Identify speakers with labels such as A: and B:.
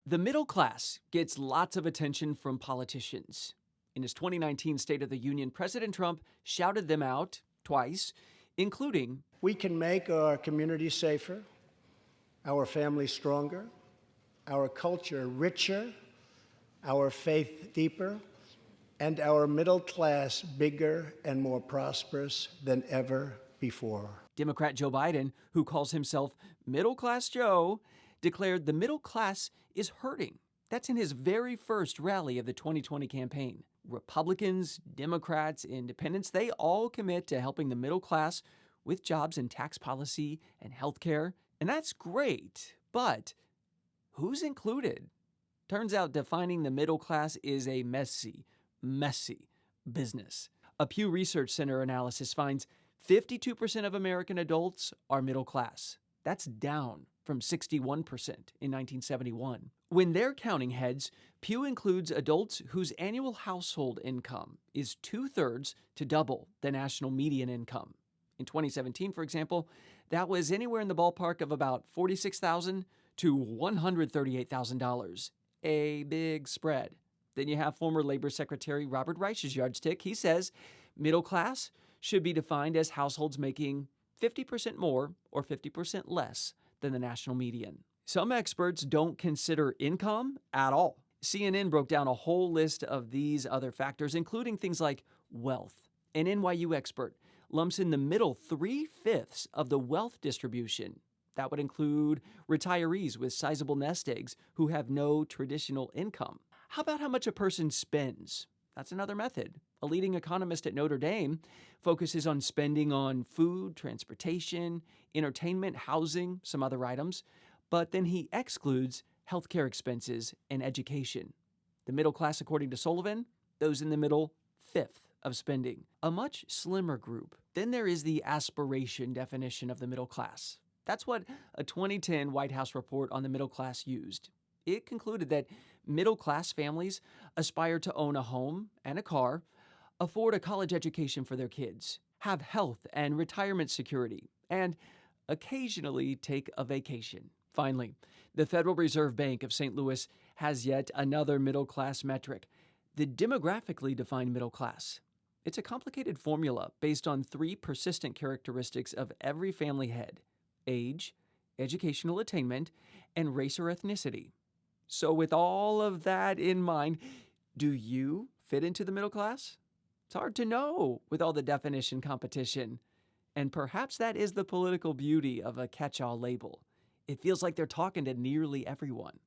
A: The middle class gets lots of attention from politicians. In his 2019 State of the Union, President Trump shouted them out twice, including,
B: "We can make our community safer, our families stronger, our culture richer, our faith deeper, and our middle class bigger and more prosperous than ever before."
A: Democrat Joe Biden, who calls himself Middle Class Joe, declared the middle class is hurting. That's in his very first rally of the 2020 campaign. Republicans, Democrats, Independents, they all commit to helping the middle class with jobs and tax policy and healthcare. And that's great, but who's included? Turns out defining the middle class is a messy business. A Pew Research Center analysis finds 52% of American adults are middle class. That's down from 61% in 1971. When they're counting heads, Pew includes adults whose annual household income is 2/3 to double the national median income. In 2017, for example, that was anywhere in the ballpark of about $46,000 to $138,000. A big spread. Then you have former Labor Secretary Robert Reich's yardstick. He says middle class should be defined as households making 50% more or 50% less than the national median. Some experts don't consider income at all. CNN broke down a whole list of these other factors, including things like wealth. An NYU expert lumps in the middle 3/5 of the wealth distribution. That would include retirees with sizable nest eggs who have no traditional income. How about how much a person spends? That's another method. A leading economist at Notre Dame focuses on spending on food, transportation, entertainment, housing, some other items, but then he excludes healthcare expenses and education. The middle class, according to Sullivan, those in the middle 5th of spending, a much slimmer group. Then there is the aspiration definition of the middle class. That's what a 2010 White House report on the middle class used. It concluded that middle-class families aspire to own a home and a car, afford a college education for their kids, have health and retirement security, and occasionally take a vacation. Finally, the Federal Reserve Bank of St. Louis has yet another middle-class metric, the demographically defined middle class. It's a complicated formula based on 3 persistent characteristics of every family head: age, educational attainment, and race or ethnicity. So with all of that in mind, do you fit into the middle class? It's hard to know with all the definition competition. And perhaps that is the political beauty of a catch-all label. It feels like they're talking to nearly everyone.